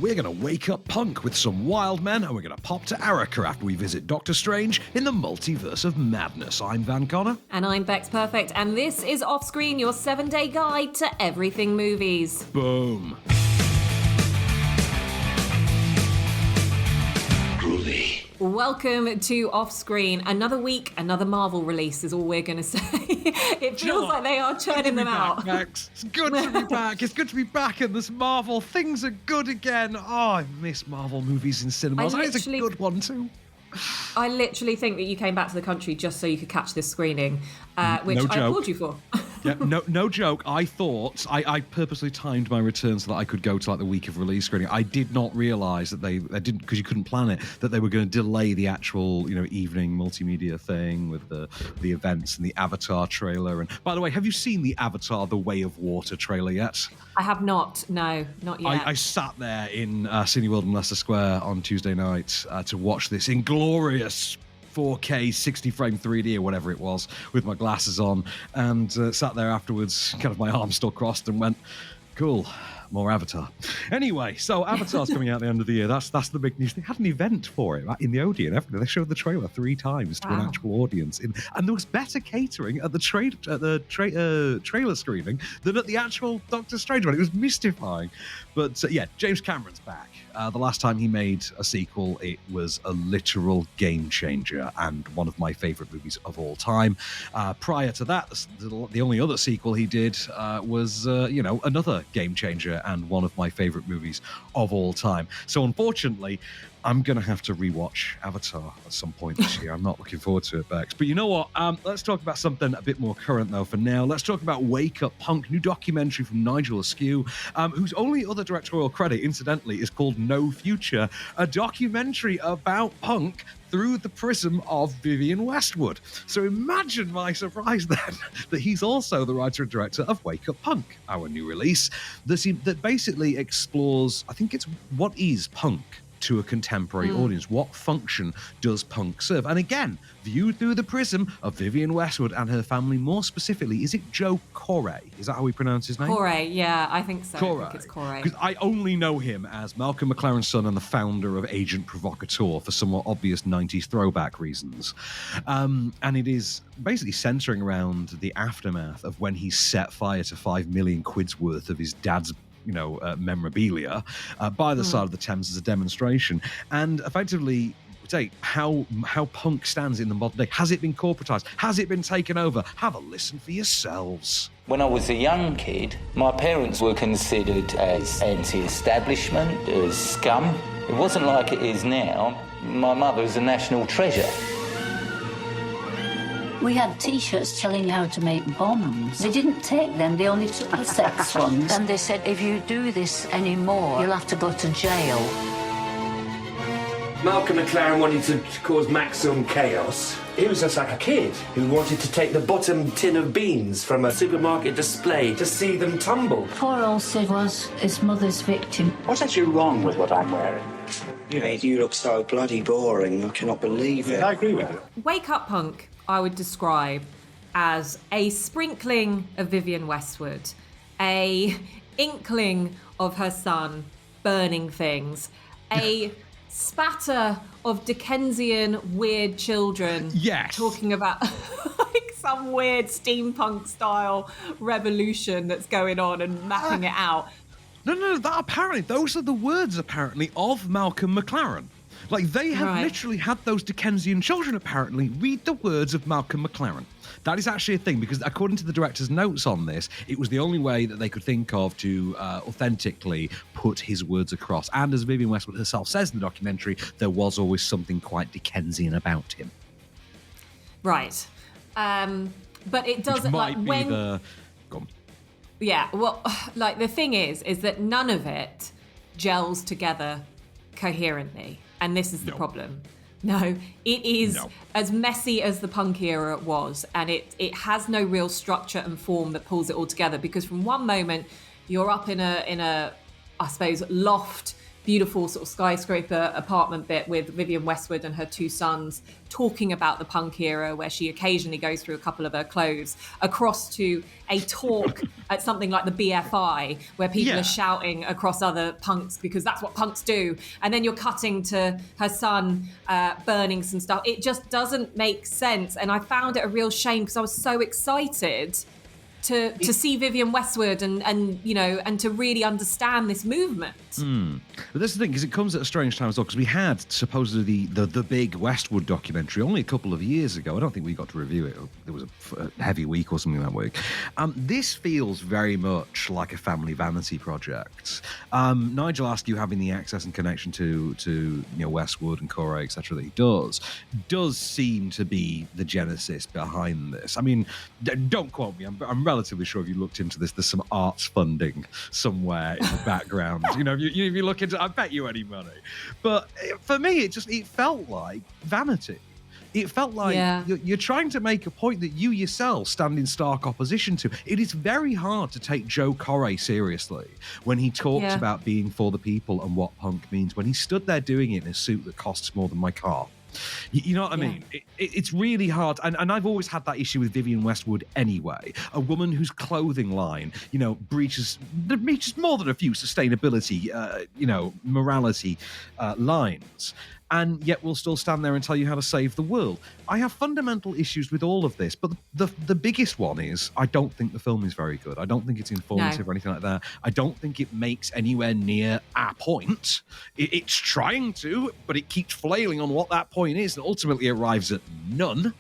we're going to wake up punk with some wild men, and we're going to pop to Arica after we visit Doctor Strange in the Multiverse of Madness. I'm Van Connor. And I'm Becks Perfect, and this is Off Screen, your 7-day guide to everything movies. Boom. Welcome to Off Screen. Another week, another Marvel release is all we're going to say. It feels like they are churning them out. Max. It's good to be back. It's good to be back in this Marvel. Things are good again. Oh, I miss Marvel movies in cinemas. It's a good one too. I literally think that you came back to the country just so you could catch this screening, which I applaud you for. Yeah, no joke. I thought I purposely timed my return so that I could go to like the week of release screening. I did not realise that they didn't, because you couldn't plan it, that they were going to delay the actual evening multimedia thing with the events and the Avatar trailer. And by the way, have you seen the Avatar: The Way of Water trailer yet? I have not. No, not yet. I sat there in Cineworld in Leicester Square on Tuesday night to watch this inglorious 4K 60 frame 3D or whatever it was with my glasses on, and sat there afterwards, kind of my arms still crossed, and went, cool, more Avatar. Anyway, so Avatar's coming out at the end of the year. That's the big news. They had an event for it in the Odeon. They showed the trailer 3 times to an actual audience, and there was better catering at the trailer screening than at the actual Doctor Strange one. It was mystifying. But yeah, James Cameron's back. The last time he made a sequel, it was a literal game changer and one of my favourite movies of all time. Prior to that, the only other sequel he did was, another game changer and one of my favourite movies of all time. So unfortunately, I'm going to have to rewatch Avatar at some point this year. I'm not looking forward to it, Bex. But you know what? Let's talk about something a bit more current, though, for now. Let's talk about Wake Up Punk, new documentary from Nigel Askew, whose only other directorial credit, incidentally, is called No Future, a documentary about punk through the prism of Vivienne Westwood. So imagine my surprise then that he's also the writer and director of Wake Up Punk, our new release, that basically explores, I think it's what is punk to a contemporary audience. What function does punk serve? And again, viewed through the prism of Vivienne Westwood and her family. More specifically, is it Joe Corey? Is that how we pronounce his name? Corey, yeah, I think so. Corey. I think it's Corey. Because I only know him as Malcolm McLaren's son and the founder of Agent Provocateur for somewhat obvious 90s throwback reasons. And it is basically centering around the aftermath of when he set fire to 5 million quid's worth of his dad's memorabilia by the side of the Thames as a demonstration, and effectively say how punk stands in the modern day. Has it been corporatized? Has it been taken over? Have a listen for yourselves. When I was a young kid, my parents were considered as anti-establishment, as scum. It wasn't like it is now. My mother was a national treasure. We had T-shirts telling you how to make bombs. They didn't take them, they only took the sex ones. And they said, if you do this anymore, you'll have to go to jail. Malcolm McLaren wanted to cause maximum chaos. He was just like a kid who wanted to take the bottom tin of beans from a supermarket display to see them tumble. Poor old Sid was his mother's victim. What's actually wrong with what I'm wearing? You look so bloody boring, I cannot believe it. I agree with you. Wake Up Punk, I would describe as a sprinkling of Vivienne Westwood, a inkling of her son burning things, a spatter of Dickensian weird children talking about like some weird steampunk style revolution that's going on and mapping it out. No, those are the words apparently of Malcolm McLaren. Like, they have literally had those Dickensian children, apparently, read the words of Malcolm McLaren. That is actually a thing, because according to the director's notes on this, it was the only way that they could think of to authentically put his words across. And as Vivienne Westwood herself says in the documentary, there was always something quite Dickensian about him. Right. But it doesn't, like, when... Go on. Yeah, well, like, the thing is that none of it gels together coherently. And this is the problem. No, it is as messy as the punk era was, and it has no real structure and form that pulls it all together, because from one moment you're up in a I suppose loft beautiful sort of skyscraper apartment bit with Vivienne Westwood and her two sons talking about the punk era, where she occasionally goes through a couple of her clothes, across to a talk at something like the BFI, where people are shouting across other punks because that's what punks do. And then you're cutting to her son burning some stuff. It just doesn't make sense. And I found it a real shame because I was so excited to see Vivienne Westwood and you know, and to really understand this movement. But that's the thing, because it comes at a strange time as well, because we had supposedly the big Westwood documentary only a couple of years ago. I don't think we got to review it. There was a heavy week or something that week. This feels very much like a family vanity project. Nigel Askew, having the access and connection to you know, Westwood and Corey, etc., that he does seem to be the genesis behind this. I mean, don't quote me. I'm relatively sure if you looked into this, there's some arts funding somewhere in the background. You know, if you look into, I bet you any money. But for me, it felt like vanity. It felt like you're trying to make a point that you yourself stand in stark opposition to. It is very hard to take Joe Corey seriously when he talks about being for the people and what punk means, when he stood there doing it in a suit that costs more than my car. You know what I mean? It's really hard. And I've always had that issue with Vivienne Westwood anyway. A woman whose clothing line, you know, breaches more than a few sustainability, you know, morality lines. And yet we'll still stand there and tell you how to save the world. I have fundamental issues with all of this, but the biggest one is I don't think the film is very good. I don't think it's informative or anything like that. I don't think it makes anywhere near a point. It's trying to, but it keeps flailing on what that point is, and ultimately arrives at none.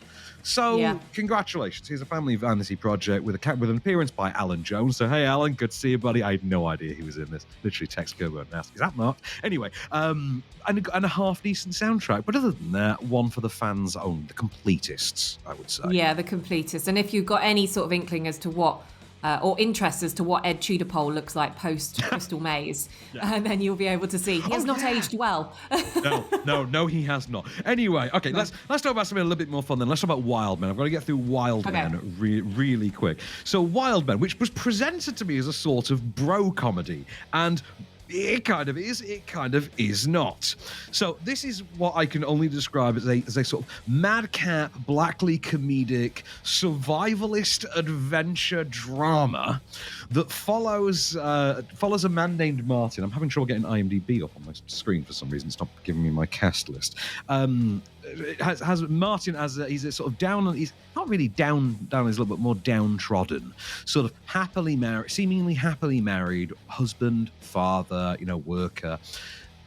So, congratulations. Here's a family vanity project with an appearance by Alan Jones. So, hey, Alan, good to see you, buddy. I had no idea he was in this. Literally text Gerbo and ask, is that Mark? Anyway, and a half-decent soundtrack. But other than that, one for the fans only, the completists, I would say. Yeah, the completists. And if you've got any sort of inkling as to what or interest as to what Ed Tudorpole looks like post Crystal Maze, and then you'll be able to see he has not aged well. No, he has not. Anyway, okay, let's talk about something a little bit more fun then. Let's talk about Wild Men. I've got to get through Wild Men really quick. So Wild Men, which was presented to me as a sort of bro comedy, and it kind of is not. So this is what I can only describe as a sort of madcap, blackly comedic, survivalist adventure drama that follows a man named Martin. I'm having trouble getting IMDb up on my screen for some reason. It's not giving me my cast list. It has Martin as he's a sort of down. He's not really down. He's a little bit more downtrodden. Sort of seemingly happily married husband, father, you know, worker.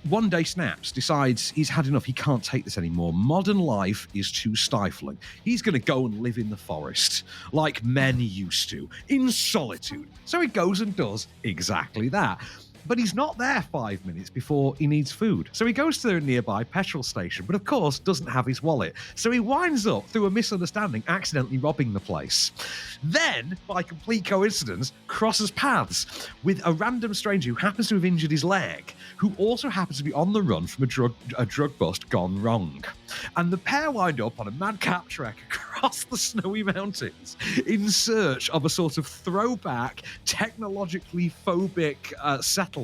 One day snaps, decides he's had enough. He can't take this anymore. Modern life is too stifling. He's going to go and live in the forest like men used to, in solitude. So he goes and does exactly that. But he's not there 5 minutes before he needs food. So he goes to a nearby petrol station, but of course doesn't have his wallet. So he winds up, through a misunderstanding, accidentally robbing the place. Then, by complete coincidence, crosses paths with a random stranger who happens to have injured his leg, who also happens to be on the run from a drug bust gone wrong. And the pair wind up on a madcap trek across the snowy mountains in search of a sort of throwback, technologically phobic settlement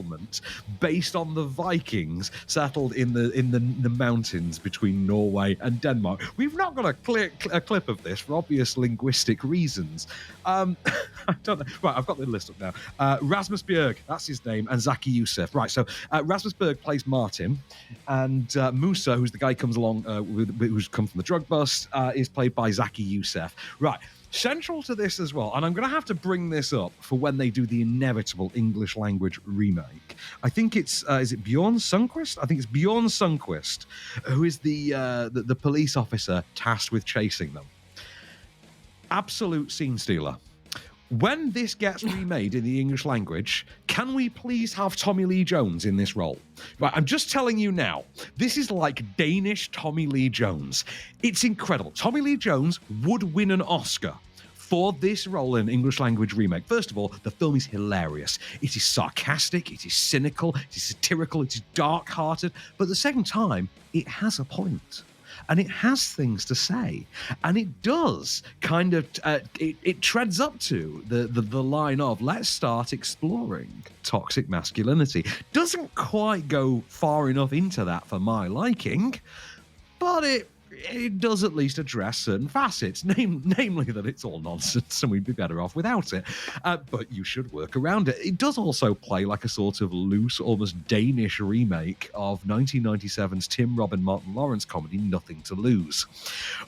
based on the Vikings settled in the mountains between Norway and Denmark. We've not got a clip of this for obvious linguistic reasons. I don't know. Right, I've got the list up now. Rasmus Bjerg, that's his name, and Zaki Youssef. Right, so Rasmus Bjerg plays Martin, and Musa, who's the guy who comes along, who's come from the drug bust, is played by Zaki Youssef. Right. Central to this as well, and I'm going to have to bring this up for when they do the inevitable English language remake. I think it's, is it Bjorn Sundquist? I think it's Bjorn Sundquist, who is the police officer tasked with chasing them. Absolute scene stealer. When this gets remade in the English language, can we please have Tommy Lee Jones in this role? Right, I'm just telling you now, this is like Danish Tommy Lee Jones. It's incredible. Tommy Lee Jones would win an Oscar for this role in English language remake. First of all, the film is hilarious. It is sarcastic, it is cynical, it is satirical, it is dark-hearted, but at the same time, it has a point. and it has things to say, and it does kind of it treads up to the line of let's start exploring toxic masculinity. Doesn't quite go far enough into that for my liking, but it does at least address certain facets, namely that it's all nonsense and we'd be better off without it. But you should work around it. It does also play like a sort of loose, almost Danish remake of 1997's Tim Robin Martin Lawrence comedy Nothing to Lose.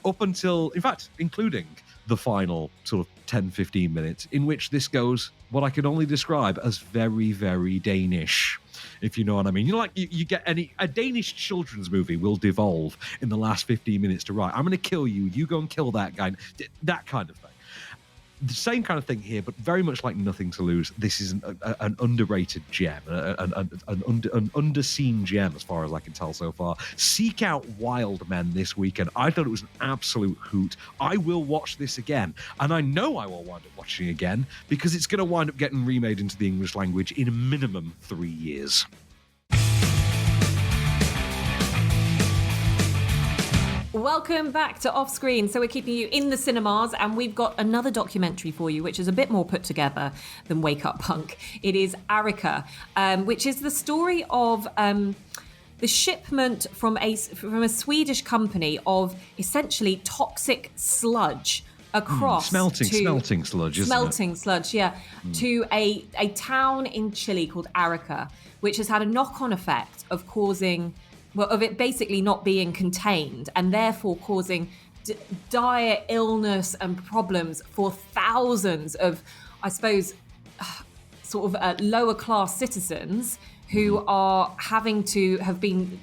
Up until, in fact, including the final sort of 10-15 minutes, in which this goes what I can only describe as very, very Danish, if you know what I mean. You get a Danish children's movie will devolve in the last 15 minutes to, right, I'm going to kill you, you go and kill that guy, that kind of thing. The same kind of thing here, but very much like Nothing to Lose. This is an underrated gem, an underseen gem as far as I can tell so far. Seek out Wild Men this weekend. I thought it was an absolute hoot. I will watch this again, and I know I will wind up watching again because it's going to wind up getting remade into the English language in a minimum 3 years. Welcome back to Off Screen. So we're keeping you in the cinemas, and we've got another documentary for you, which is a bit more put together than Wake Up Punk. It is Arica, which is the story of the shipment from a Swedish company of essentially toxic sludge across smelting sludge, isn't smelting it? sludge, yeah, to a town in Chile called Arica, which has had a knock-on effect of causing. Well, of it basically not being contained and therefore causing dire illness and problems for thousands of, I suppose, sort of lower class citizens who are having to have been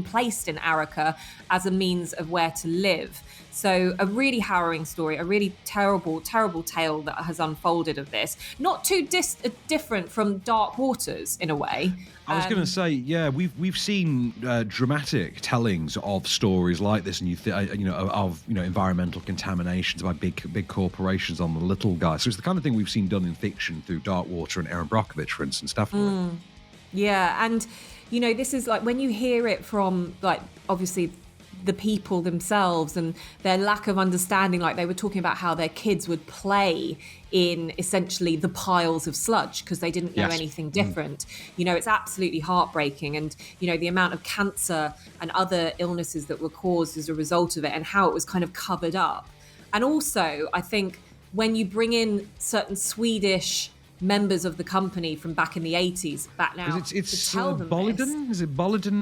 placed in Arica as a means of where to live. So a really harrowing story, a really terrible, terrible tale that has unfolded of this. Not too different from Dark Waters in a way. I was going to say, yeah, we've seen dramatic tellings of stories like this, and of environmental contaminations by big corporations on the little guy. So it's the kind of thing we've seen done in fiction through Dark Water and Erin Brockovich, for instance, definitely. Yeah, and this is like when you hear it from like obviously the people themselves and their lack of understanding, like they were talking about how their kids would play in essentially the piles of sludge because they didn't know anything different. It's absolutely heartbreaking, and the amount of cancer and other illnesses that were caused as a result of it and how it was kind of covered up. And also I think when you bring in certain Swedish members of the company from back in the 80s back now it's to tell them Boliden? Is it Boliden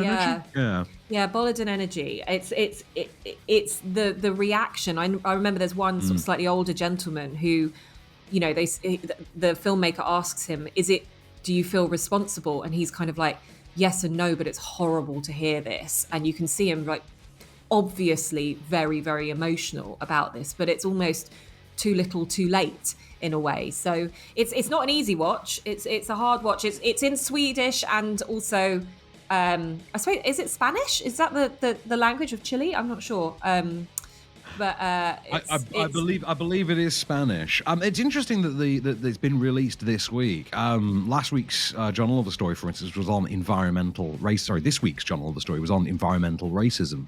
yeah. Energy? Yeah, Boliden Energy. It's the reaction. I remember there's one sort of slightly older gentleman who, the filmmaker asks him, do you feel responsible? And he's kind of like, yes and no, but it's horrible to hear this. And you can see him like obviously very, very emotional about this, but it's almost too little too late in a way. So it's not an easy watch. It's a hard watch. It's in Swedish, and also I suppose, is it Spanish? Is that the language of Chile? I'm not sure. I believe it is Spanish. It's interesting that it's been released this week. Last week's John Oliver story, for instance, was on environmental race. Sorry, this week's John Oliver story was on environmental racism,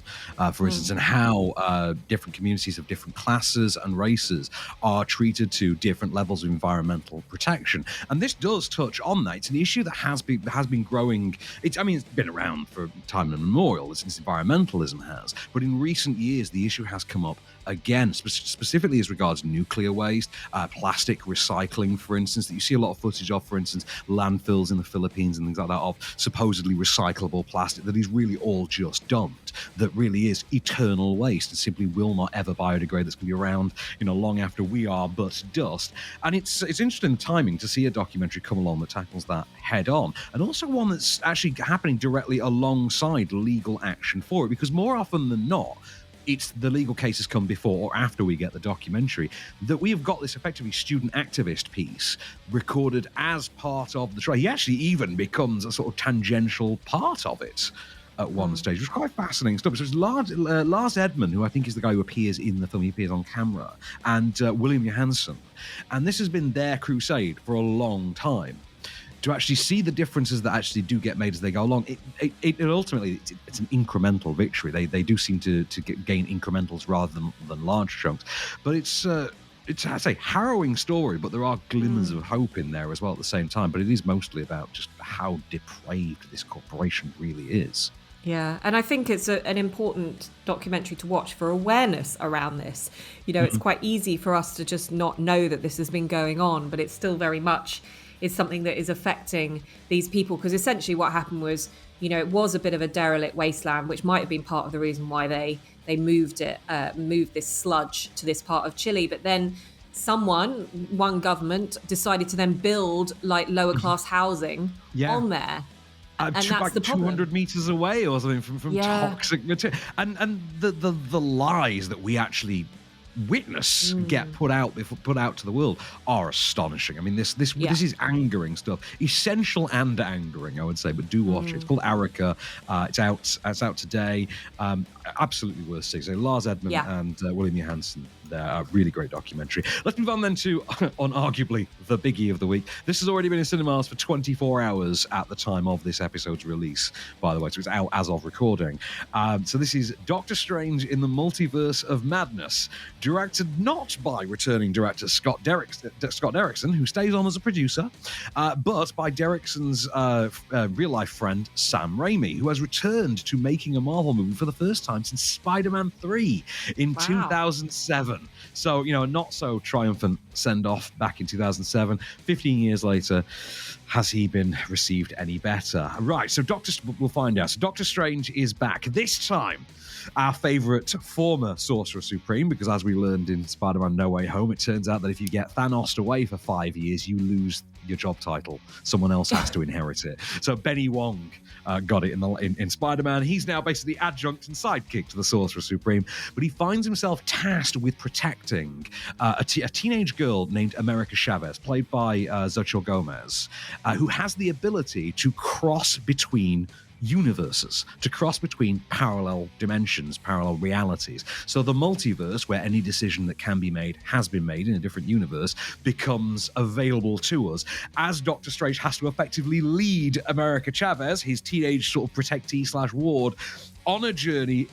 for instance, and how different communities of different classes and races are treated to different levels of environmental protection. And this does touch on that. It's an issue that has been growing. It's been around for time immemorial, since environmentalism has. But in recent years, the issue has come up again, specifically as regards nuclear waste, plastic recycling, for instance, that you see a lot of footage of, for instance, landfills in the Philippines and things like that, of supposedly recyclable plastic that is really all just dumped, that really is eternal waste and simply will not ever biodegrade, that's going to be around, long after we are but dust. And it's interesting timing to see a documentary come along that tackles that head on, and also one that's actually happening directly alongside legal action for it, because more often than not, it's the legal cases come before or after we get the documentary, that we have got this effectively student activist piece recorded as part of the trial. He actually even becomes a sort of tangential part of it at one stage, which is quite fascinating stuff. So it's Lars Edman, who I think is the guy who appears in the film, he appears on camera, and William Johansson. And this has been their crusade for a long time. to actually see the differences that actually do get made as they go along. It ultimately, it's an incremental victory. They do seem to gain incrementals rather than large chunks. But it's I say, harrowing story, but there are glimmers of hope in there as well at the same time. But it is mostly about just how depraved this corporation really is. Yeah, and I think it's an important documentary to watch for awareness around this. You know, it's quite easy for us to just not know that this has been going on, but it's still very much is something that is affecting these people, because essentially what happened was, you know, it was a bit of a derelict wasteland, which might have been part of the reason why they moved this sludge to this part of Chile. But then one government decided to then build like lower class housing on there. And that's like the problem. 200 meters away or something from toxic material. And the lies that we actually witness get put out to the world are astonishing. I mean, this is angering stuff, essential and angering, I would say. But do watch it. It's called Arica. It's out today. Absolutely worth seeing. So Lars Edman and William Johansson. A really great documentary. Let's move on then to, arguably, the biggie of the week. This has already been in cinemas for 24 hours at the time of this episode's release, by the way, so it's out as of recording. So this is Doctor Strange in the Multiverse of Madness, directed not by returning director Scott Derrickson, who stays on as a producer, but by Derrickson's real-life friend, Sam Raimi, who has returned to making a Marvel movie for the first time since Spider-Man 3 in 2007. So, you know, a not so triumphant send-off back in 2007. 15 years later, has he been received any better? Right, so we'll find out. So Doctor Strange is back. This time, our favourite former Sorcerer Supreme, because as we learned in Spider-Man No Way Home, it turns out that if you get Thanos away for 5 years, you lose your job title. Someone else has to inherit it. So Benny Wong got it in Spider-Man. He's now basically adjunct and sidekick to the Sorcerer Supreme, but he finds himself tasked with protecting a teenage girl named America Chavez, played by Xochitl Gomez, who has the ability to cross between universes, to cross between parallel dimensions, parallel realities. So the multiverse, where any decision that can be made has been made in a different universe, becomes available to us, as Doctor Strange has to effectively lead America Chavez, his teenage sort of protectee/ward, on a journey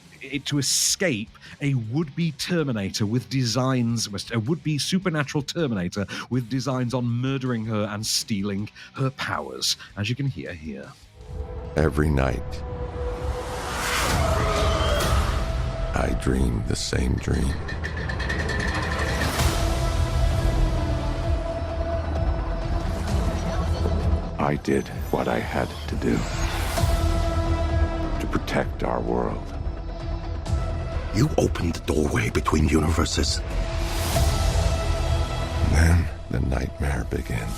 to escape a would-be Terminator with designs, a would-be supernatural Terminator with designs on murdering her and stealing her powers, as you can hear here. Every night, I dream the same dream. I did what I had to do to protect our world. You opened the doorway between universes. Then the nightmare began.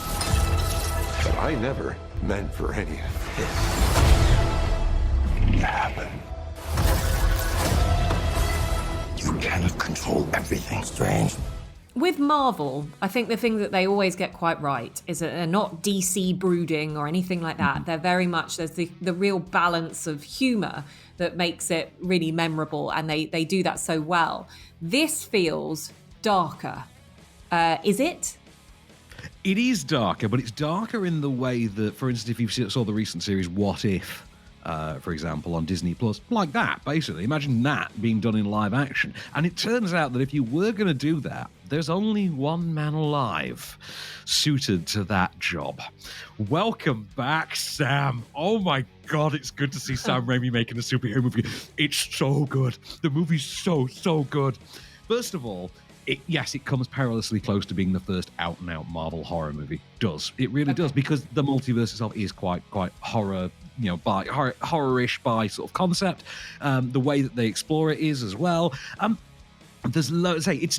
But I never meant for any of this to happen. You cannot control everything, Strange. With Marvel, I think the thing that they always get quite right is that they're not DC brooding or anything like that. They're very much, there's the real balance of humour that makes it really memorable, and they do that so well. This feels darker. Is it? It is darker, but it's darker in the way that, for instance, if you saw the recent series What If, for example, on Disney Plus, like that, basically. Imagine that being done in live action. And it turns out that if you were going to do that, there's only one man alive suited to that job. Welcome back, Sam. Oh my God, it's good to see Sam Raimi making a superhero movie. It's so good. The movie's so good. First of all, it comes perilously close to being the first out-and-out Marvel horror movie. It really does, because the multiverse itself is quite horror, by horror-ish by sort of concept. The way that they explore it is as well. It's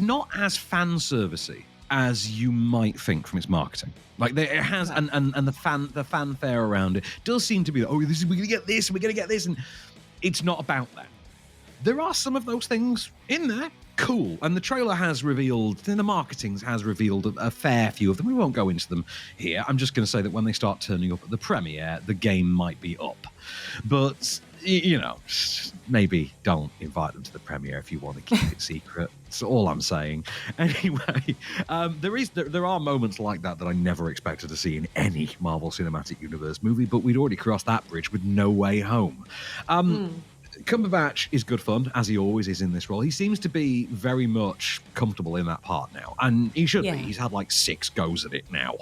not as fan servicey as you might think from its marketing. Like it has, and the fanfare around it does seem to be, we're gonna get this, and it's not about that. There are some of those things in there. Cool. And the trailer has revealed, the marketing has revealed a fair few of them. We won't go into them here. I'm just going to say that when they start turning up at the premiere, the game might be up. But maybe don't invite them to the premiere if you want to keep it secret. That's all I'm saying. Anyway, there are moments like that I never expected to see in any Marvel Cinematic Universe movie, but we'd already crossed that bridge with No Way Home. Cumberbatch is good fun, as he always is in this role. He seems to be very much comfortable in that part now, and he should be. He's had like 6 goes at it now.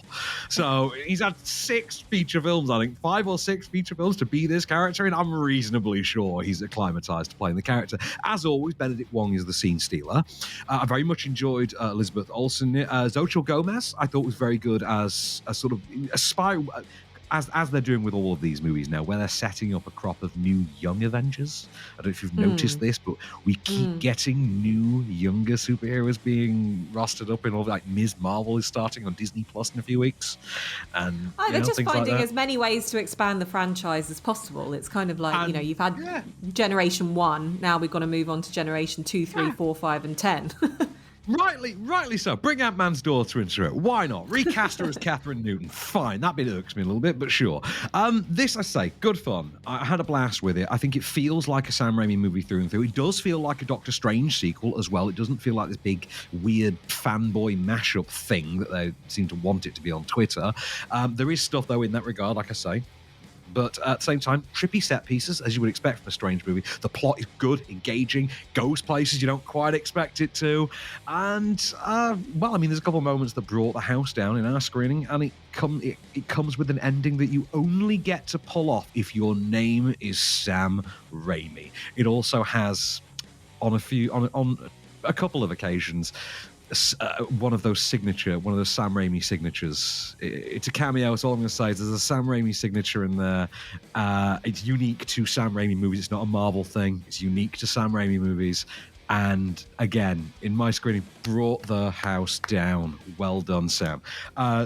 So he's had 6 feature films, I think, 5 or 6 feature films to be this character, and I'm reasonably sure he's acclimatized to playing the character. As always, Benedict Wong is the scene stealer. I very much enjoyed Elizabeth Olsen. Xochitl Gomez, I thought was very good as a sort of a spy... As they're doing with all of these movies now, where they're setting up a crop of new young Avengers. I don't know if you've noticed this, but we keep getting new, younger superheroes being rostered up in all, like Ms. Marvel is starting on Disney Plus in a few weeks. And they're just finding like as many ways to expand the franchise as possible. It's kind of like, you've had Generation 1, now we've got to move on to Generation 2, 3, 4, 5, and 10. Rightly so. Bring Ant-Man's daughter into it. Why not? Recast her as Catherine Newton. Fine. That bit irks me a little bit, but sure. This, I say, good fun. I had a blast with it. I think it feels like a Sam Raimi movie through and through. It does feel like a Doctor Strange sequel as well. It doesn't feel like this big, weird fanboy mashup thing that they seem to want it to be on Twitter. There is stuff, though, in that regard, like I say. But at the same time, trippy set pieces, as you would expect from a Strange movie. The plot is good, engaging, goes places you don't quite expect it to. And, there's a couple of moments that brought the house down in our screening, and it comes with an ending that you only get to pull off if your name is Sam Raimi. It also has, on a couple of occasions, one of those Sam Raimi signatures. It's a cameo, so all I'm going to say is there's a Sam Raimi signature in there. It's unique to Sam Raimi movies. It's not a Marvel thing. It's unique to Sam Raimi movies. And again, in my screening, brought the house down. Well done, Sam.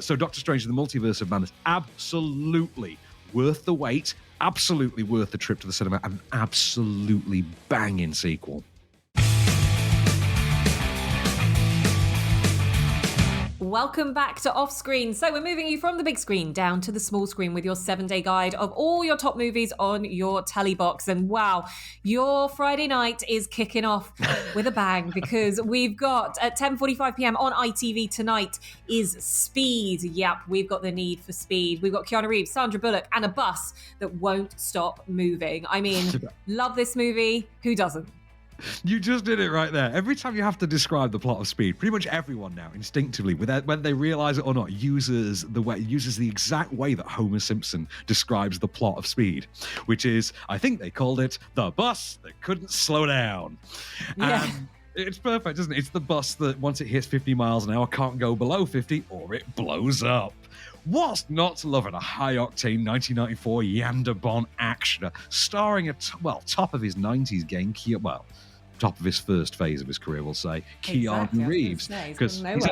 So Doctor Strange and the Multiverse of Madness, absolutely worth the wait, absolutely worth the trip to the cinema, and absolutely banging sequel. Welcome back to Off Screen. So we're moving you from the big screen down to the small screen with your 7-day guide of all your top movies on your telly box. And wow, your Friday night is kicking off with a bang because we've got at 10:45 p.m. on ITV tonight is Speed. Yep, we've got the need for speed. We've got Keanu Reeves, Sandra Bullock, and a bus that won't stop moving. I mean, love this movie. Who doesn't? You just did it right there. Every time you have to describe the plot of Speed, pretty much everyone now instinctively, whether they realize it or not, uses the exact way that Homer Simpson describes the plot of Speed, which is, I think they called it the bus that couldn't slow down. Yeah. It's perfect, isn't it? It's the bus that once it hits 50 miles an hour can't go below 50 or it blows up. What's not to love in a high-octane 1994 Yander Bond actioner starring top of his 90s game, top of his first phase of his career, we'll say, Keanu Reeves. Because he's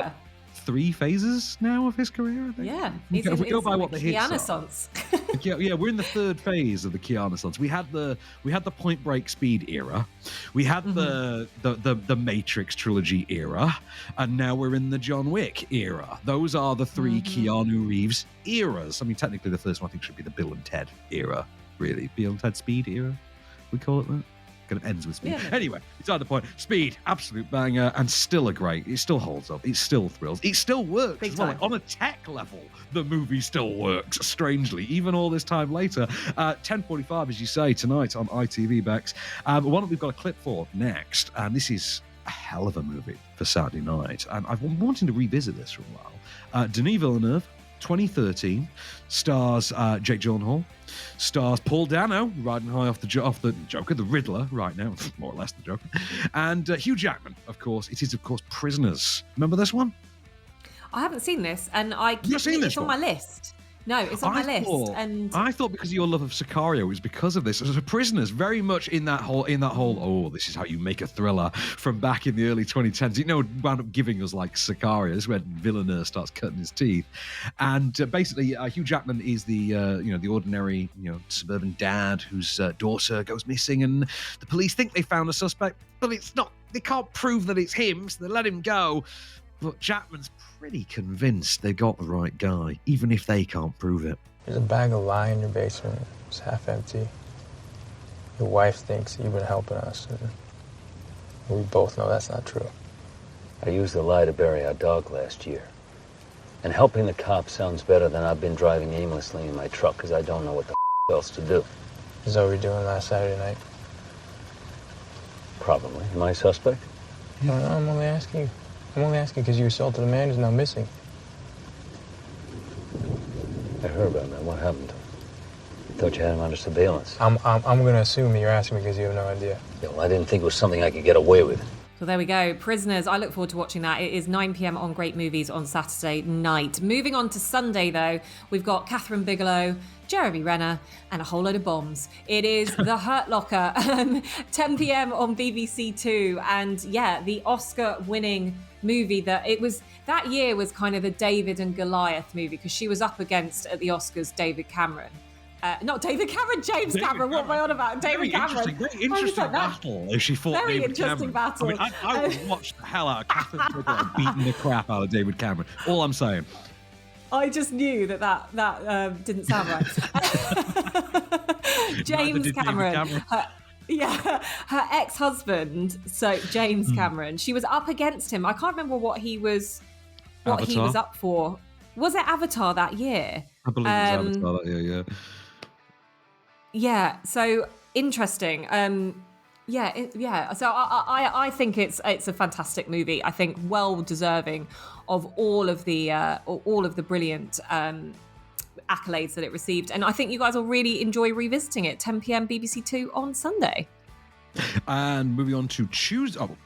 3 phases now of his career, I think. Yeah. If we go by what the hits are. Keanu-sance. Yeah, we're in the 3rd phase of the Keanu-sance. We had the Point Break Speed era. We had the Matrix trilogy era, and now we're in the John Wick era. Those are the 3 Keanu Reeves eras. I mean, technically the first one I think should be the Bill and Ted era, really. Bill and Ted Speed era, we call it that. Kind of ends with Speed. Yeah. Anyway, it's on the point. Speed, absolute banger, and still it still holds up. It still thrills. It still works as well. Like, on a tech level, the movie still works, strangely, even all this time later. 10:45, as you say, tonight on ITV, Becks. One that we've got a clip for next, and this is a hell of a movie for Saturday night, and I've been wanting to revisit this for a while. Denis Villeneuve, 2013, stars Jake Gyllenhaal, stars Paul Dano, riding high off the Joker, the Riddler right now, more or less the Joker, and Hugh Jackman, of course. It is, of course, Prisoners. Remember this one? I haven't seen this, and it's on my list. No, it's on my list. And I thought because of your love of Sicario, it was because of this. As a Prisoners, very much in that whole, this is how you make a thriller from back in the early 2010s. It wound up giving us like Sicario. This is where Villeneuve starts cutting his teeth. And basically, Hugh Jackman is the ordinary, suburban dad whose daughter goes missing, and the police think they found a suspect, but it's not. They can't prove that it's him, so they let him go. But Jackman's pretty convinced they got the right guy, even if they can't prove it. There's a bag of lye in your basement. It's half empty. Your wife thinks you've been helping us, and we both know that's not true. I used a lie to bury our dog last year. And helping the cops sounds better than I've been driving aimlessly in my truck because I don't know what the else to do. Is that what we were doing last Saturday night? Probably. Am I a suspect? No, I'm only asking you. I'm only asking because you assaulted a man who's now missing. I heard about that. What happened to him? I thought you had him under surveillance. I'm going to assume that you're asking me because you have no idea. Yeah, well, I didn't think it was something I could get away with. So there we go. Prisoners. I look forward to watching that. It is 9 p.m. on Great Movies on Saturday night. Moving on to Sunday, though, we've got Catherine Bigelow, Jeremy Renner, and a whole load of bombs. It is The Hurt Locker, 10 p.m. on BBC Two. And yeah, the Oscar-winning movie that year was kind of the David and Goliath movie because she was up against at the Oscars David Cameron. Not David Cameron, James Cameron. What am I on about? David Cameron. Very interesting battle if she fought Very David interesting Cameron. battle. I mean, I would watch the hell out of Catherine Bigelow beating the crap out of David Cameron. All I'm saying. I just knew that didn't sound right. James Cameron. Her ex-husband, so James Cameron. She was up against him. I can't remember what he was up for. Was it Avatar that year? I believe it was Avatar that year, yeah. Yeah, so interesting. So I think it's a fantastic movie. I think well deserving of all of the brilliant accolades that it received, and I think you guys will really enjoy revisiting it. 10 p.m. BBC Two on Sunday. And moving on to Tuesday. Oh,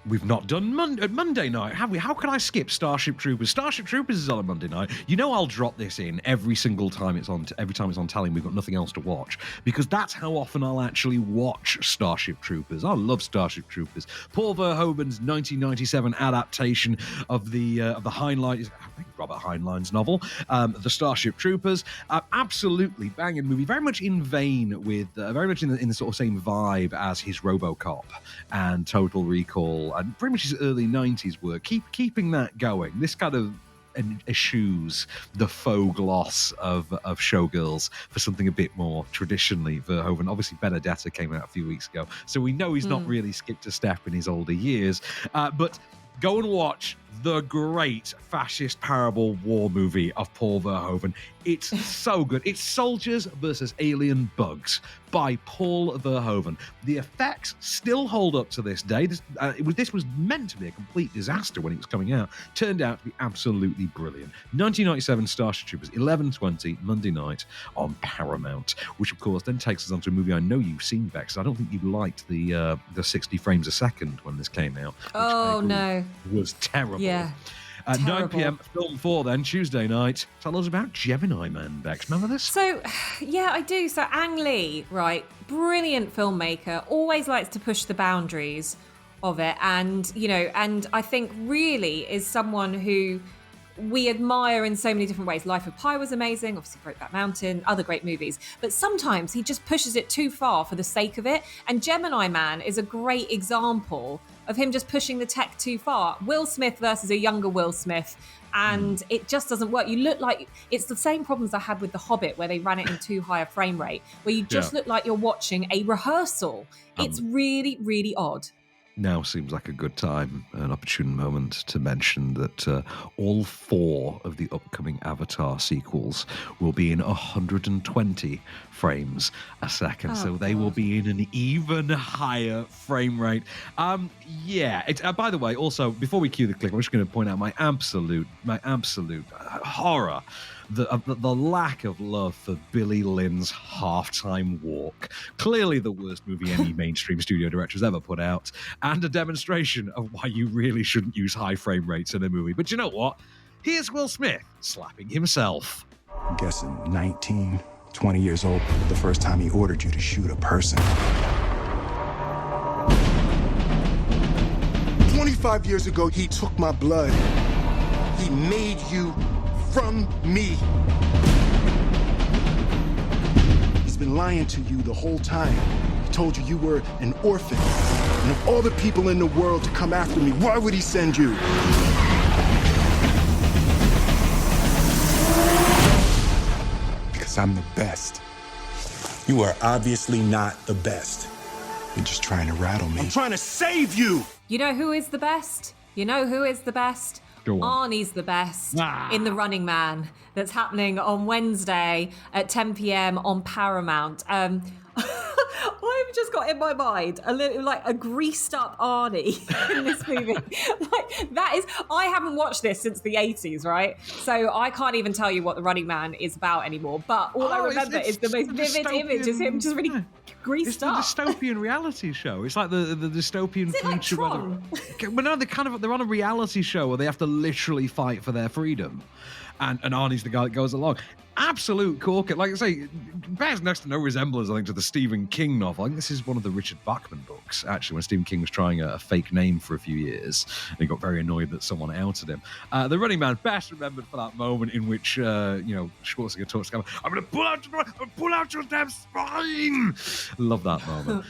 we've not done Monday night, have we? How can I skip Starship Troopers? Starship Troopers is on a Monday night. You know I'll drop this in every single time it's on. Every time it's on telly, we've got nothing else to watch because that's how often I'll actually watch Starship Troopers. I love Starship Troopers. Paul Verhoeven's 1997 adaptation of the Heinlein, I think Robert Heinlein's novel, the Starship Troopers. Absolutely banging movie. Very much in vein with, very much in the sort of same vibe as his RoboCop and Total Recall and pretty much his early 90s work. Keeping that going. This kind of eschews the faux gloss of Showgirls for something a bit more traditionally Verhoeven. Obviously, Benedetta came out a few weeks ago, so we know he's not really skipped a step in his older years. But go and watch the great fascist parable war movie of Paul Verhoeven. It's so good. It's Soldiers versus Alien Bugs by Paul Verhoeven. The effects still hold up to this day. This was meant to be a complete disaster when it was coming out. Turned out to be absolutely brilliant. 1997 Starship Troopers, 11:20 Monday night on Paramount, which of course then takes us on to a movie I know you've seen, Bex. I don't think you liked the 60 frames a second when this came out. Oh no, was terrible. Yeah. At 9 p.m, Film 4 then, Tuesday night. Tell us about Gemini Man, Bex. Remember this? So, yeah, I do. So Ang Lee, right, brilliant filmmaker, always likes to push the boundaries of it. And, and I think really is someone who we admire in so many different ways. Life of Pi was amazing, obviously Brokeback Mountain, other great movies. But sometimes he just pushes it too far for the sake of it. And Gemini Man is a great example of him just pushing the tech too far. Will Smith versus a younger Will Smith, and it just doesn't work. You look like it's the same problems I had with The Hobbit, where they ran it in too high a frame rate, where you just look like you're watching a rehearsal. It's really, really odd. Now seems like a good time, an opportune moment to mention that all 4 of the upcoming Avatar sequels will be in 120 frames a second. So they will be in an even higher frame rate. By the way, also, before we cue the clip, I'm just going to point out my absolute horror. The lack of love for Billy Lynn's halftime walk. Clearly the worst movie any mainstream studio director has ever put out, and a demonstration of why you really shouldn't use high frame rates in a movie. But you know what? Here's Will Smith slapping himself. I'm guessing 19, 20 years old, the first time he ordered you to shoot a person. 25 years ago, he took my blood. He made you from me. He's been lying to you the whole time. He told you you were an orphan. And of all the people in the world to come after me, why would he send you? Because I'm the best. You are obviously not the best. You're just trying to rattle me. I'm trying to save you! You know who is the best? You know who is the best? Go on. Arnie's the best in The Running Man. That's happening on Wednesday at 10 p.m. on Paramount. I've just got in my mind a little, like, a greased up Arnie in this movie. I haven't watched this since the 80s, right? So I can't even tell you what The Running Man is about anymore. But all I remember is the most vivid image is him just really greased up. It's the dystopian reality show. It's like the dystopian Is it like future. Tron? Well, no, they're on a reality show where they have to literally fight for their freedom. And Arnie's the guy that goes along. Absolute corker. Like I say, bears next to no resemblance, I think, to the Stephen King novel. I think this is one of the Richard Bachman books, actually, when Stephen King was trying a fake name for a few years. And he got very annoyed that someone outed him. The Running Man, best remembered for that moment in which, Schwarzenegger talks to him, I'm going to pull out your damn spine! Love that moment.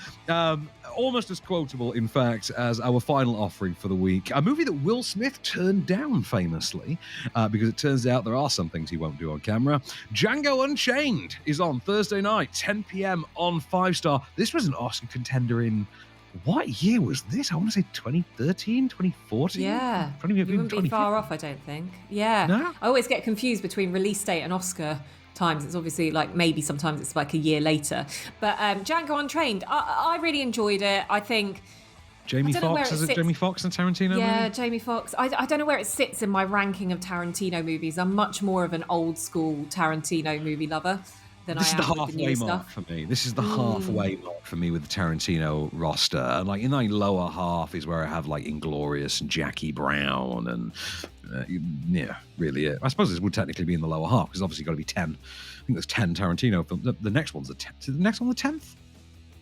Almost as quotable, in fact, as our final offering for the week. A movie that Will Smith turned down famously, because it turns out there are some things he won't do on camera. Django Unchained is on Thursday night, 10 p.m. on 5 Star. This was an Oscar contender in... What year was this? I want to say 2013, 2014? Yeah. You wouldn't be far off, I don't think. Yeah. No? I always get confused between release date and Oscar times. It's obviously like maybe sometimes it's like a year later. But Django Unchained, I really enjoyed it. I think... Jamie Foxx, is it Jamie Foxx and Tarantino? Yeah, movie? Jamie Foxx. I don't know where it sits in my ranking of Tarantino movies. I'm much more of an old school Tarantino movie lover than This I is am the with the new halfway mark stuff. for me. This is the halfway mark for me with the Tarantino roster. And like in the lower half is where I have like Inglourious and Jackie Brown and really it. I suppose this would technically be in the lower half because obviously got to be 10. I think there's 10 Tarantino films. The next one's the 10th. Is the next one the 10th?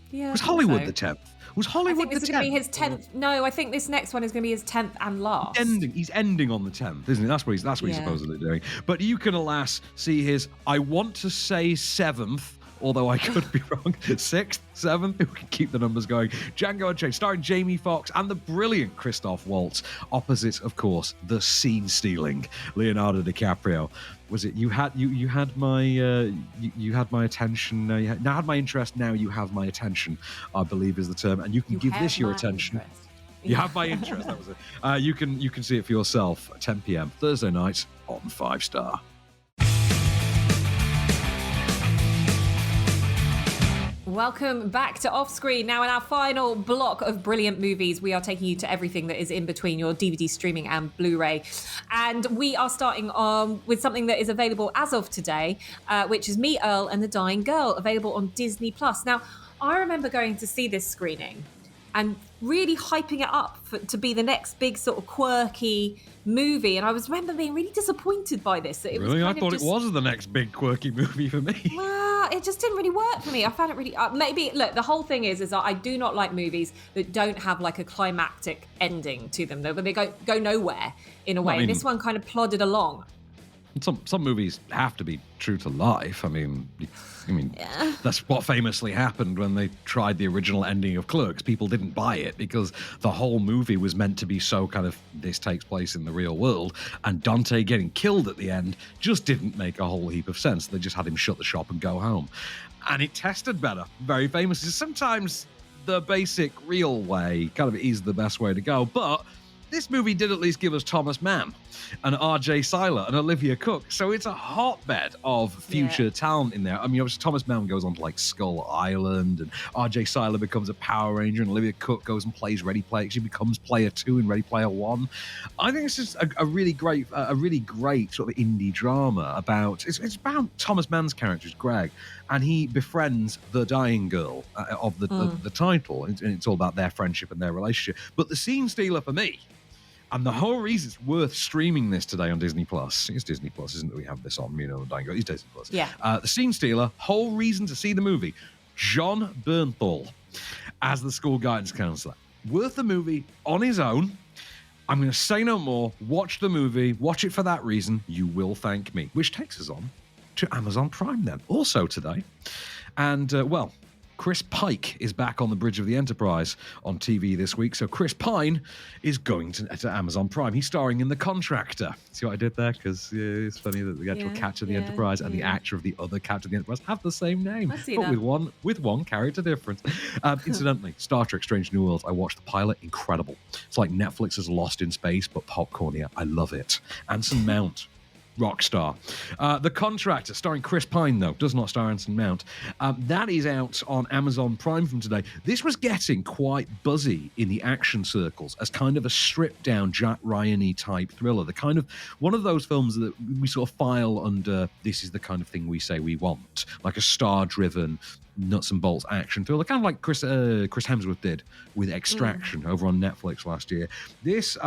Yeah. Was Hollywood the 10th? Was Hollywood I think this is going to be his 10th. No, I think this next one is going to be his 10th and last. He's ending on the 10th, isn't he? That's what he's supposedly doing. But you can, alas, see his, I want to say 7th, although I could be wrong, 6th, 7th, we can keep the numbers going. Django Unchained, starring Jamie Foxx and the brilliant Christoph Waltz, opposite, of course, the scene-stealing Leonardo DiCaprio. Was it you had my attention? Now had my interest. Now you have my attention, I believe is the term, and you can give this your attention. Interest. You have my interest. That was it. You can see it for yourself at 10 p.m. Thursday night on 5 Star. Welcome back to Off Screen. Now in our final block of brilliant movies, we are taking you to everything that is in between your DVD streaming and Blu-ray. And we are starting with something that is available as of today, which is Me, Earl and the Dying Girl, available on Disney+. Now, I remember going to see this screening and really hyping it up to be the next big sort of quirky movie. And I remember being really disappointed by this. It Really? was I thought it was the next big quirky movie for me. It just didn't really work for me. I found it really... maybe, look, the whole thing is that I do not like movies that don't have like a climactic ending to them, though, but they go nowhere in a way. And this one kind of plodded along. Some movies have to be true to life. I mean, yeah. That's what famously happened when they tried the original ending of Clerks. People didn't buy it because the whole movie was meant to be so kind of, this takes place in the real world, and Dante getting killed at the end just didn't make a whole heap of sense. They just had him shut the shop and go home. And it tested better, very famously. Sometimes the basic real way kind of is the best way to go, but this movie did at least give us Thomas Mann and R.J. Seiler and Olivia Cook. So it's a hotbed of future talent in there. I mean, obviously, Thomas Mann goes on to like Skull Island, and R.J. Seiler becomes a Power Ranger, and Olivia Cook goes and plays Ready Player. She becomes Player 2 in Ready Player 1. I think it's just a really great sort of indie drama about, it's about Thomas Mann's character, Greg, and he befriends the dying girl of the title, and it's all about their friendship and their relationship. But the scene stealer for me, and the whole reason it's worth streaming this today on Disney+. It's Disney+, isn't it? We have this on, Dying Girl. It's Disney+. Yeah. The Scene Stealer, whole reason to see the movie. John Bernthal as the school guidance counselor. Worth the movie on his own. I'm going to say no more. Watch the movie. Watch it for that reason. You will thank me. Which takes us on to Amazon Prime then. Also today. And, Chris Pike is back on the bridge of the Enterprise on TV this week. So Chris Pine is going to Amazon Prime. He's starring in The Contractor. See what I did there? Because it's funny that the actual captain of the Enterprise and the actor of the other captain of the Enterprise have the same name, but with one character difference. Incidentally, Star Trek Strange New Worlds, I watched the pilot. Incredible. It's like Netflix's Lost in Space, but popcornier. I love it. Anson Mount, rock star. The Contractor, starring Chris Pine, though, does not star Anson Mount. That is out on Amazon Prime from today. This was getting quite buzzy in the action circles as kind of a stripped-down Jack Ryan-y type thriller. The kind of one of those films that we sort of file under, this is the kind of thing we say we want, like a star-driven, nuts and bolts action thriller, kind of like Chris Hemsworth did with Extraction over on Netflix last year. This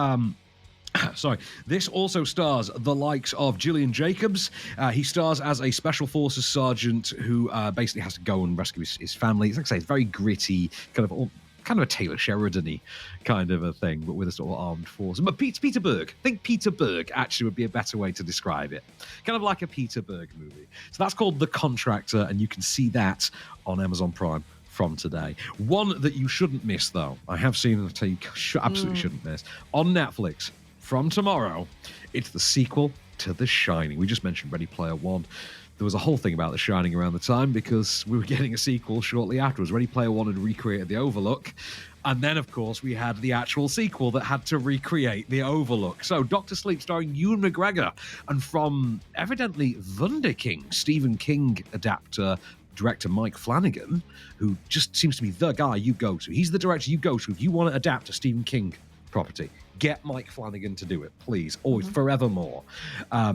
also stars the likes of Gillian Jacobs. He stars as a Special Forces sergeant who basically has to go and rescue his family. Like I say, it's very gritty, kind of a Taylor Sheridan-y kind of a thing, but with a sort of armed force. But Peter Berg. I think Peter Berg actually would be a better way to describe it. Kind of like a Peter Berg movie. So that's called The Contractor, and you can see that on Amazon Prime from today. One that you shouldn't miss, though, I have seen, and I tell you absolutely shouldn't miss, on Netflix from tomorrow, it's the sequel to The Shining. We just mentioned Ready Player One. There was a whole thing about The Shining around the time because we were getting a sequel shortly afterwards. Ready Player One had recreated the Overlook. And then, of course, we had the actual sequel that had to recreate the Overlook. So, Dr. Sleep starring Ewan McGregor. And from, evidently, Thunder King, Stephen King adapter, director Mike Flanagan, who just seems to be the guy you go to. He's the director you go to if you want to adapt a Stephen King property. Get Mike Flanagan to do it, please. Always, forevermore.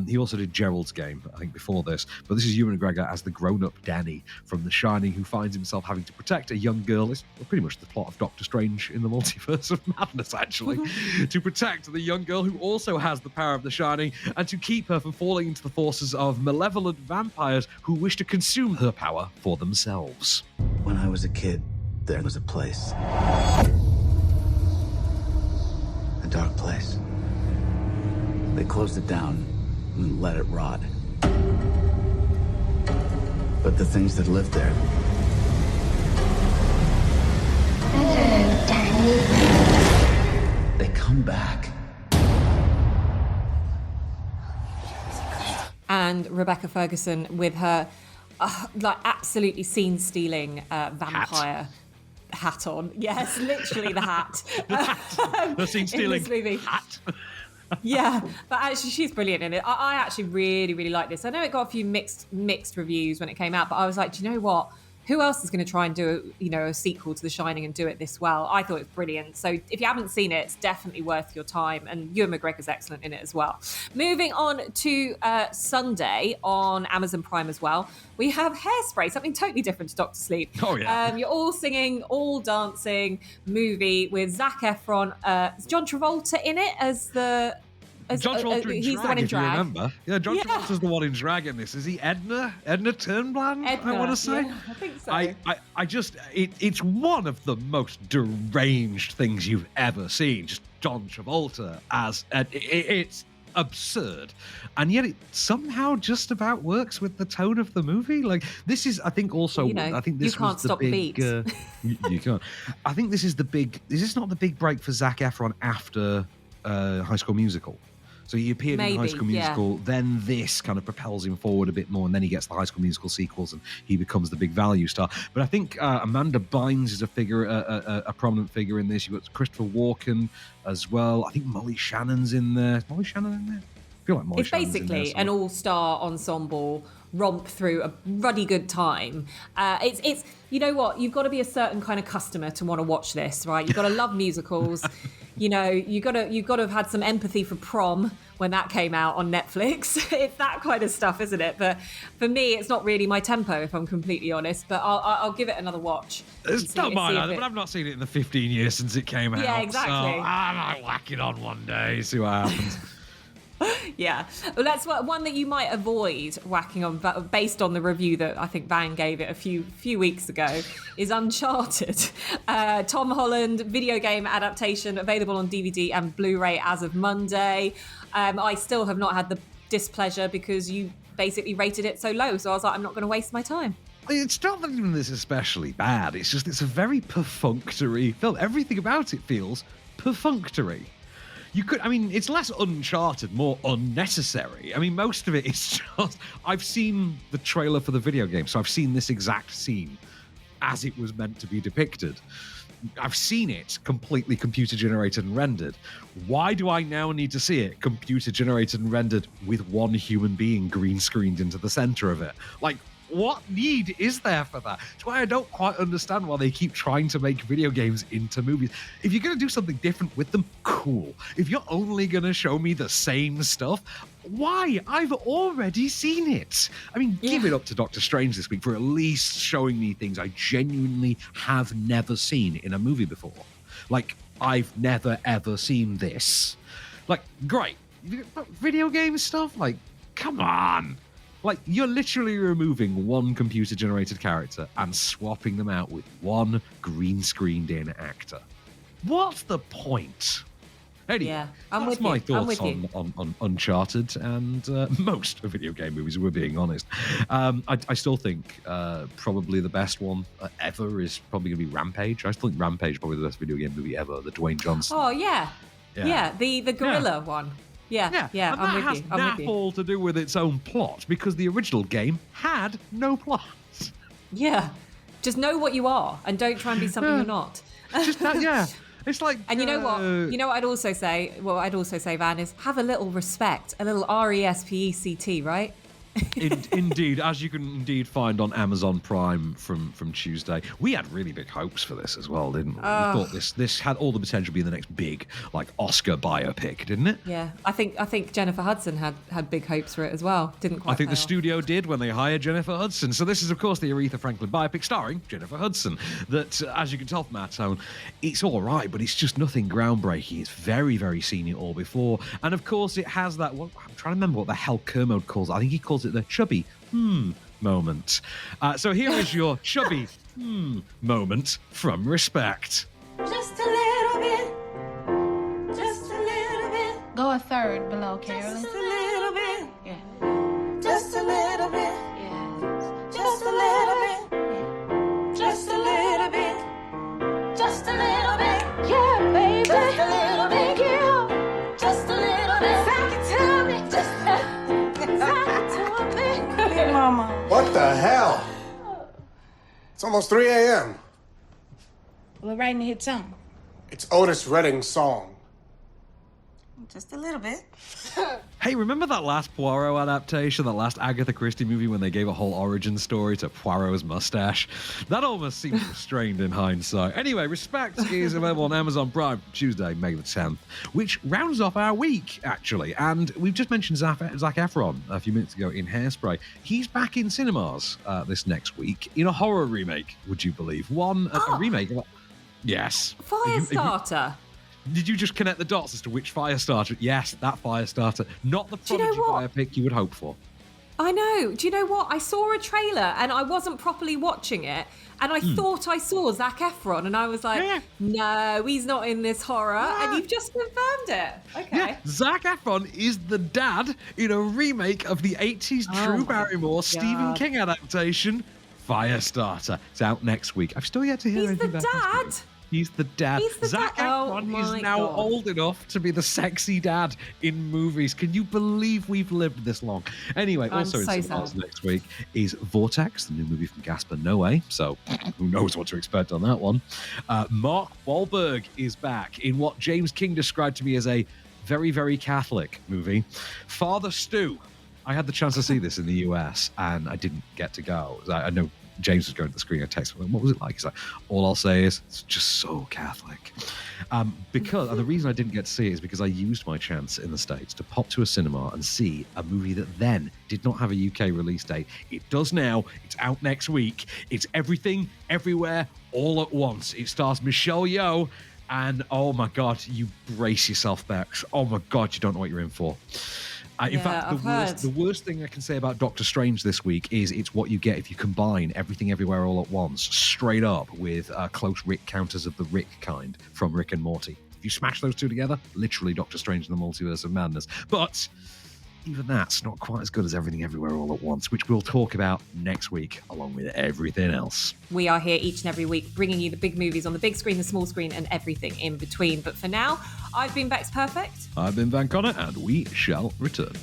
He also did Gerald's Game, I think, before this. But this is Ewan McGregor as the grown-up Danny from The Shining, who finds himself having to protect a young girl. It's pretty much the plot of Doctor Strange in the Multiverse of Madness, actually. To protect the young girl who also has the power of The Shining, and to keep her from falling into the forces of malevolent vampires who wish to consume her power for themselves. When I was a kid, there was a place. A dark place. They closed it down and let it rot. But the things that lived there... Hello, Danny. They come back. And Rebecca Ferguson with her absolutely scene-stealing vampire hat on. Yes, literally the hat. The scene-stealing hat. Yeah, but actually she's brilliant in it. I actually really, really like this. I know it got a few mixed reviews when it came out, but I was like, do you know what? Who else is going to try and do a sequel to The Shining and do it this well? I thought it was brilliant. So if you haven't seen it, it's definitely worth your time. And Ewan McGregor's excellent in it as well. Moving on to Sunday on Amazon Prime as well, we have Hairspray, something totally different to Dr. Sleep. Oh, yeah. You're all singing, all dancing movie with Zac Efron. Is John Travolta in it as the... John Travolta in he's drag, the one in if drag. you remember. Yeah, John Travolta's the one in drag in this. Is he Edna? Edna Turnblad, Edna, I want to say? Yeah, I think so. It's one of the most deranged things you've ever seen. Just John Travolta as... it's absurd. And yet it somehow just about works with the tone of the movie. Like, this is, I think, also... I think this you can't was the stop big, the beats. you can't. I think this is the big... Is this not the big break for Zac Efron after High School Musical? So he appeared in High School Musical, then this kind of propels him forward a bit more, and then he gets the High School Musical sequels, and he becomes the big value star. But I think Amanda Bynes is a prominent figure in this. You've got Christopher Walken as well. I think Molly Shannon's in there. Is Molly Shannon in there? I feel like Molly Shannon's in there. It's basically an all-star ensemble romp through a ruddy good time. It's you know what? You've got to be a certain kind of customer to want to watch this, right? You've got to love musicals. You've got to have had some empathy for Prom when that came out on Netflix. It's that kind of stuff, isn't it? But for me, it's not really my tempo, if I'm completely honest. But I'll give it another watch. It's not mine either, but I've not seen it in the 15 years since it came out. Yeah, exactly. So I might whack it on one day, see what happens. Yeah. Well, that's one that you might avoid whacking on, based on the review that I think Van gave it a few weeks ago, is Uncharted. Tom Holland video game adaptation available on DVD and Blu-ray as of Monday. I still have not had the displeasure because you basically rated it so low. So I was like, I'm not going to waste my time. It's not that even this is especially bad. It's just it's a very perfunctory film. Everything about it feels perfunctory. It's less Uncharted, more unnecessary. I mean, most of it is just... I've seen the trailer for the video game, so I've seen this exact scene as it was meant to be depicted. I've seen it completely computer-generated and rendered. Why do I now need to see it computer-generated and rendered with one human being green-screened into the center of it? Like, what need is there for that? That's why I don't quite understand why they keep trying to make video games into movies. If you're going to do something different with them, cool. If you're only going to show me the same stuff, why? I've already seen it. I mean, give it up to Doctor Strange this week for at least showing me things I genuinely have never seen in a movie before. Like, I've never, ever seen this. Like, great. Video game stuff? Like, come on. Like, you're literally removing one computer-generated character and swapping them out with one green-screened-in actor. What's the point? Anyway, that's my thoughts on Uncharted and most video game movies, if we're being honest. I still think probably the best one ever is probably going to be Rampage. I still think Rampage is probably the best video game movie ever, the Dwayne Johnson. Oh, yeah. The gorilla one. Yeah, and I'm that with you. has all to do with its own plot, because the original game had no plot. Yeah. Just know what you are and don't try and be something you're not. Just that, yeah. It's like... And you know what? You know what I'd also say? What I'd also say, Van, is have a little respect. A little RESPECT, right? Indeed, as you can indeed find on Amazon Prime from Tuesday. We had really big hopes for this as well, didn't we? We thought this had all the potential to be the next big Oscar biopic, didn't it? Yeah, I think Jennifer Hudson had big hopes for it as well. Didn't quite. I think the studio did when they hired Jennifer Hudson. So this is, of course, the Aretha Franklin biopic starring Jennifer Hudson. That, as you can tell from our tone, it's all right, but it's just nothing groundbreaking. It's very, very seen it all before, and of course, it has that. I'm trying to remember what the hell Kermode calls it. I think he calls it the chubby moment. So here is your chubby moment from Respect. Just a little bit. Just a little bit. Go a third below, Carolyn. Just a little bit. Yeah. Just a little bit. Yeah. Just a little bit. Yeah. Just a little bit. Just a little bit. Yeah, baby. Just a little bit. Yeah. Just a little bit. Sock it to me. Just Mama. What the hell? It's almost 3 a.m. We're writing a hit song. It's Otis Redding's song. Just a little bit. Hey, remember that last Poirot adaptation, that last Agatha Christie movie when they gave a whole origin story to Poirot's mustache? That almost seems strained in hindsight. Anyway, Respect is available on Amazon Prime Tuesday, May the 10th, which rounds off our week, actually. And we've just mentioned Zac Efron a few minutes ago in Hairspray. He's back in cinemas this next week in a horror remake, would you believe? A remake. Yes. Firestarter. Did you just connect the dots as to which Firestarter? Yes, that Firestarter. Not the Prodigy biopic you would hope for. I know. Do you know what? I saw a trailer and I wasn't properly watching it. And I thought I saw Zac Efron. And I was like, no, he's not in this horror. And you've just confirmed it. Okay. Yeah, Zac Efron is the dad in a remake of the 80s Drew Barrymore Stephen King adaptation, Firestarter. It's out next week. I've still yet to hear anything about dad? He's the dad. Zac Efron is now old enough to be the sexy dad in movies. Can you believe we've lived this long? Anyway, also in cinemas next week is Vortex, the new movie from Gaspar Noé. So who knows what to expect on that one. Mark Wahlberg is back in what James King described to me as a very, very Catholic movie, Father Stu. I had the chance to see this in the US and I didn't get to go. I know James was going to the screen. I texted him, what was it like? He's like, all I'll say is, it's just so Catholic. And the reason I didn't get to see it is because I used my chance in the States to pop to a cinema and see a movie that then did not have a UK release date. It does now. It's out next week. It's Everything, Everywhere, All at Once. It stars Michelle Yeoh. And oh my God, you brace yourself, Bex. Oh my God, you don't know what you're in for. In fact, the worst thing I can say about Doctor Strange this week is it's what you get if you combine Everything Everywhere All at Once straight up with close Rick counters of the Rick kind from Rick and Morty. If you smash those two together, literally Doctor Strange and the Multiverse of Madness. But even that's not quite as good as Everything Everywhere All at Once, which we'll talk about next week, along with everything else. We are here each and every week, bringing you the big movies on the big screen, the small screen, and everything in between. But for now, I've been Becks Perfect. I've been Van Connor, and we shall return.